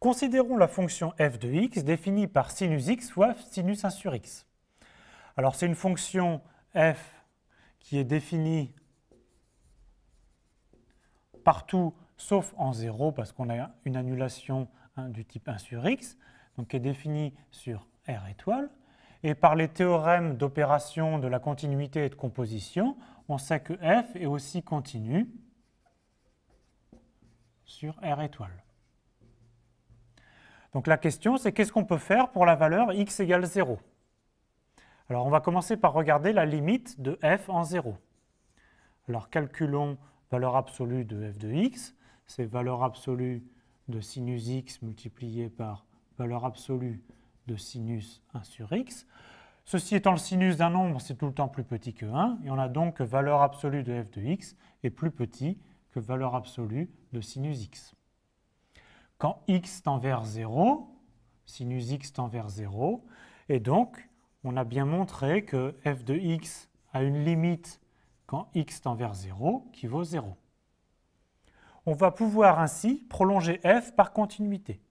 Considérons la fonction f de x définie par sinus x fois sinus 1 sur x. Alors c'est une fonction f qui est définie partout sauf en 0 parce qu'on a une annulation du type 1 sur x, donc qui est définie sur R étoile. Et par les théorèmes d'opération de la continuité et de composition, on sait que f est aussi continu sur R étoile. Donc la question, c'est qu'est-ce qu'on peut faire pour la valeur x égale 0? Alors on va commencer par regarder la limite de f en 0. Alors calculons valeur absolue de f de x, c'est valeur absolue de sinus x multiplié par valeur absolue de sinus 1 sur x. Ceci étant le sinus d'un nombre, c'est tout le temps plus petit que 1, et on a donc que valeur absolue de f de x est plus petit que valeur absolue de sinus x. Quand x tend vers 0, sinus x tend vers 0, et donc on a bien montré que f de x a une limite quand x tend vers 0 qui vaut 0. On va pouvoir ainsi prolonger f par continuité.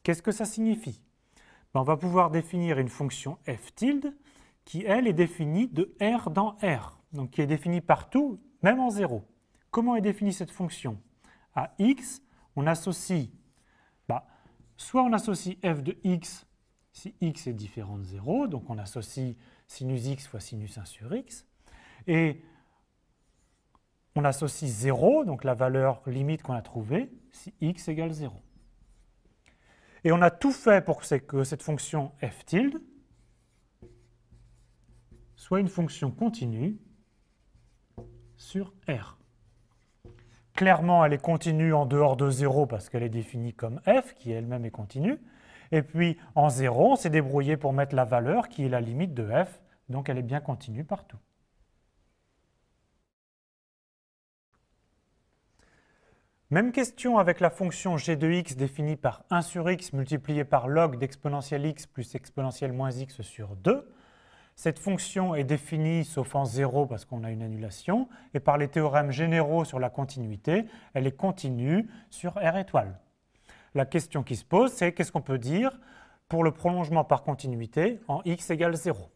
Qu'est-ce que ça signifie? On va pouvoir définir une fonction f tilde qui, elle, est définie de R dans R, donc qui est définie partout, même en 0. Comment est définie cette fonction? À x, on associe, soit on associe f de x si x est différent de 0, donc on associe sinus x fois sinus 1 sur x, et on associe 0, donc la valeur limite qu'on a trouvée, si x égale 0. Et on a tout fait pour que cette fonction f tilde soit une fonction continue sur R. Clairement, elle est continue en dehors de 0 parce qu'elle est définie comme f, qui elle-même est continue. Et puis en 0, on s'est débrouillé pour mettre la valeur qui est la limite de f, donc elle est bien continue partout. Même question avec la fonction g de x définie par 1 sur x multiplié par log d'exponentielle x plus exponentielle moins x sur 2. Cette fonction est définie sauf en 0 parce qu'on a une annulation, et par les théorèmes généraux sur la continuité, elle est continue sur R étoile. La question qui se pose, c'est qu'est-ce qu'on peut dire pour le prolongement par continuité en x égale 0?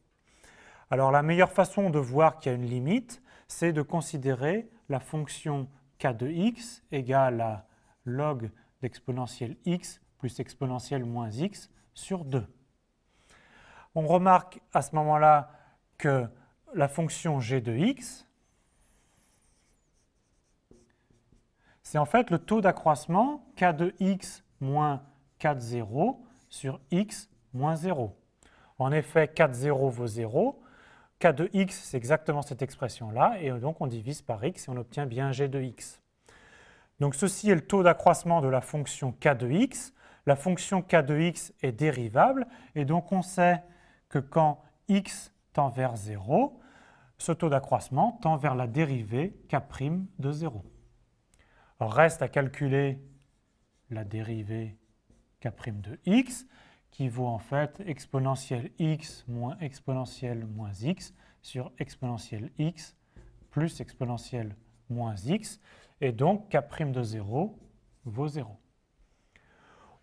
Alors la meilleure façon de voir qu'il y a une limite, c'est de considérer la fonction k de x égale à log d'exponentielle x plus exponentielle moins x sur 2. On remarque à ce moment-là que la fonction g de x, c'est en fait le taux d'accroissement k de x moins k de 0 sur x moins 0. En effet, k de 0 vaut 0. K de x, c'est exactement cette expression-là, et donc on divise par x et on obtient bien g de x. Donc ceci est le taux d'accroissement de la fonction k de x. La fonction k de x est dérivable, et donc on sait que quand x tend vers 0, ce taux d'accroissement tend vers la dérivée k' de 0. Alors reste à calculer la dérivée k' de x, qui vaut en fait exponentielle x moins exponentielle moins x sur exponentielle x plus exponentielle moins x, et donc k' de 0 vaut 0.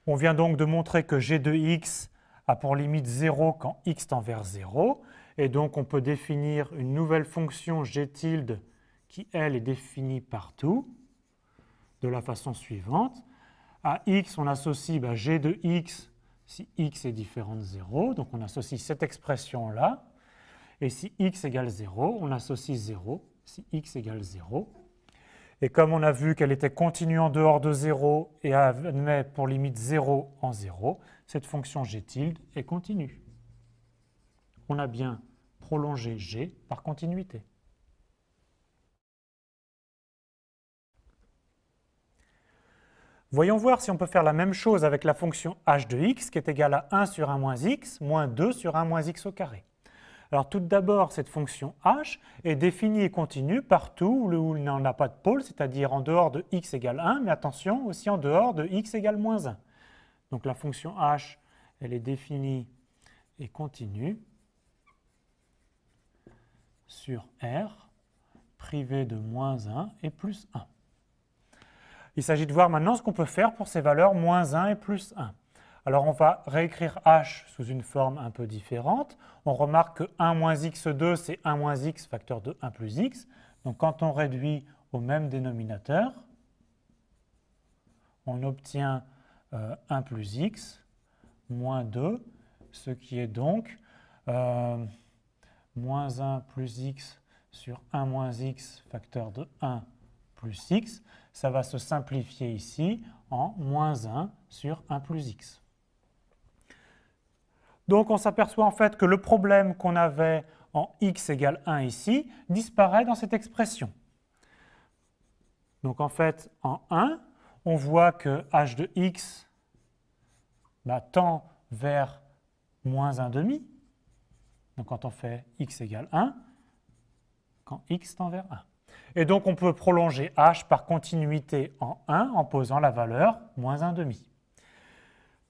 On vient donc de montrer que g de x a pour limite 0 quand x tend vers 0, et donc on peut définir une nouvelle fonction g tilde qui, elle, est définie partout, de la façon suivante. À x, on associe g de x si x est différent de 0, donc on associe cette expression-là, et si x égale 0, on associe 0 si x égale 0. Et comme on a vu qu'elle était continue en dehors de 0 et admet pour limite 0 en 0, cette fonction g tilde est continue. On a bien prolongé g par continuité. Voyons voir si on peut faire la même chose avec la fonction h de x qui est égale à 1 sur 1 moins x moins 2 sur 1 moins x au carré. Alors tout d'abord, cette fonction h est définie et continue partout où il n'en a pas de pôle, c'est-à-dire en dehors de x égale 1, mais attention, aussi en dehors de x égale moins 1. Donc la fonction h, elle est définie et continue sur R, privé de moins 1 et plus 1. Il s'agit de voir maintenant ce qu'on peut faire pour ces valeurs moins 1 et plus 1. Alors on va réécrire h sous une forme un peu différente. On remarque que 1 moins x2, c'est 1 moins x facteur de 1 plus x. Donc quand on réduit au même dénominateur, on obtient 1 plus x moins 2, ce qui est donc moins 1 plus x sur 1 moins x facteur de 1 plus x. Ça va se simplifier ici en moins 1 sur 1 plus x. Donc on s'aperçoit en fait que le problème qu'on avait en x égale 1 ici disparaît dans cette expression. Donc en fait, en 1, on voit que h de x tend vers moins 1 demi. Donc quand on fait x égale 1, quand x tend vers 1. Et donc on peut prolonger h par continuité en 1 en posant la valeur moins 1 demi.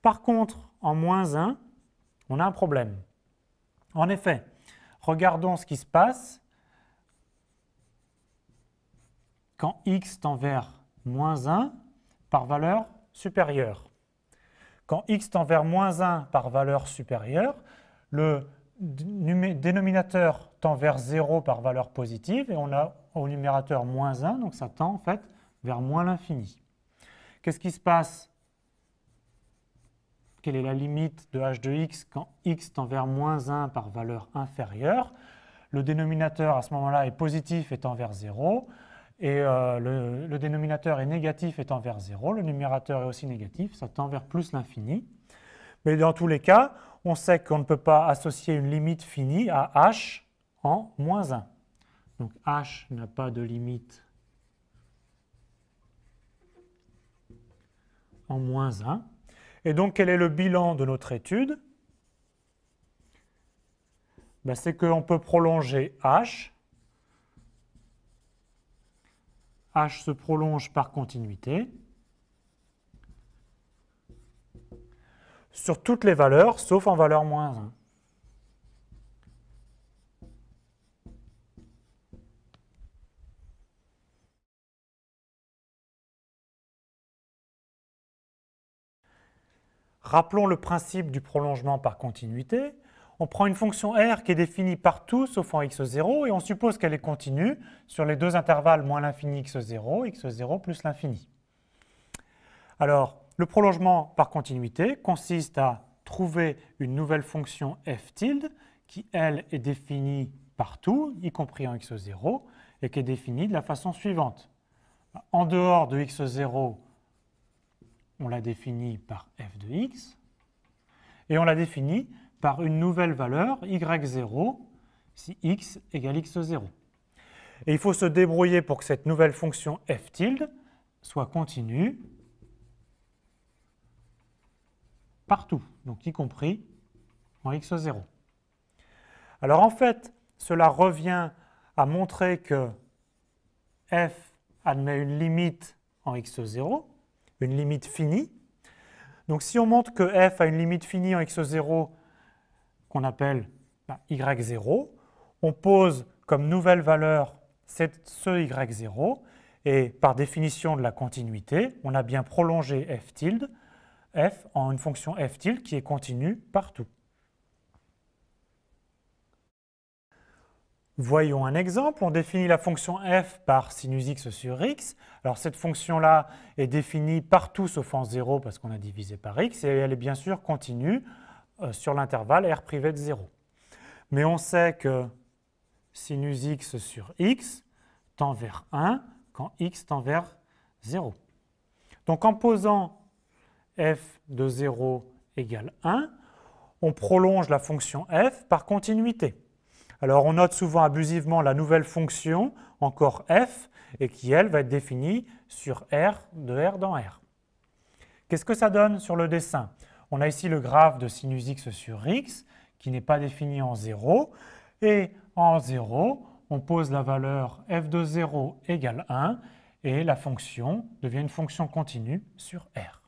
Par contre, en moins 1, on a un problème. En effet, regardons ce qui se passe quand x tend vers moins 1 par valeur supérieure. Quand x tend vers moins 1 par valeur supérieure, le dénominateur tend vers 0 par valeur positive et on a au numérateur moins 1, donc ça tend en fait vers moins l'infini. Qu'est-ce qui se passe? Quelle est la limite de h de x quand x tend vers moins 1 par valeur inférieure? Le dénominateur à ce moment-là est positif et tend vers 0, et le dénominateur est négatif et tend vers 0. Le numérateur est aussi négatif, ça tend vers plus l'infini. Mais dans tous les cas, on sait qu'on ne peut pas associer une limite finie à h en moins 1. Donc h n'a pas de limite en moins 1. Et donc, quel est le bilan de notre étude? C'est qu'on peut prolonger h. H se prolonge par continuité sur toutes les valeurs, sauf en valeur moins 1. Rappelons le principe du prolongement par continuité. On prend une fonction r qui est définie partout sauf en x0 et on suppose qu'elle est continue sur les deux intervalles moins l'infini x0, x0 plus l'infini. Alors, le prolongement par continuité consiste à trouver une nouvelle fonction f tilde qui, elle, est définie partout, y compris en x0, et qui est définie de la façon suivante. En dehors de x0, on l'a définie par f de x, et on l'a définie par une nouvelle valeur y0 si x égale x0. Et il faut se débrouiller pour que cette nouvelle fonction f tilde soit continue partout, donc y compris en x0. Alors en fait, cela revient à montrer que f admet une limite en x0, une limite finie. Donc si on montre que f a une limite finie en x0 qu'on appelle y0, on pose comme nouvelle valeur ce y0 et par définition de la continuité, on a bien prolongé f tilde, f en une fonction f tilde qui est continue partout. Voyons un exemple. On définit la fonction f par sinus x sur x. Alors cette fonction-là est définie partout sauf en 0 parce qu'on a divisé par x et elle est bien sûr continue sur l'intervalle r privé de 0. Mais on sait que sinus x sur x tend vers 1 quand x tend vers 0. Donc en posant f de 0 égale 1, on prolonge la fonction f par continuité. Alors on note souvent abusivement la nouvelle fonction, encore f, et qui elle va être définie sur r de r dans r. Qu'est-ce que ça donne sur le dessin? On a ici le graphe de sinus x sur x qui n'est pas défini en 0, et en 0, on pose la valeur f de 0 égale 1, et la fonction devient une fonction continue sur r.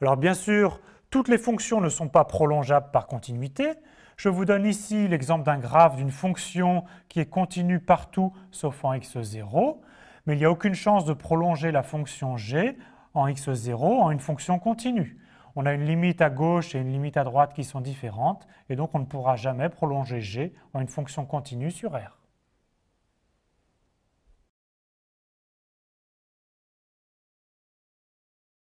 Alors bien sûr, toutes les fonctions ne sont pas prolongeables par continuité. Je vous donne ici l'exemple d'un graphe d'une fonction qui est continue partout sauf en x0, mais il n'y a aucune chance de prolonger la fonction g en x0 en une fonction continue. On a une limite à gauche et une limite à droite qui sont différentes, et donc on ne pourra jamais prolonger g en une fonction continue sur R.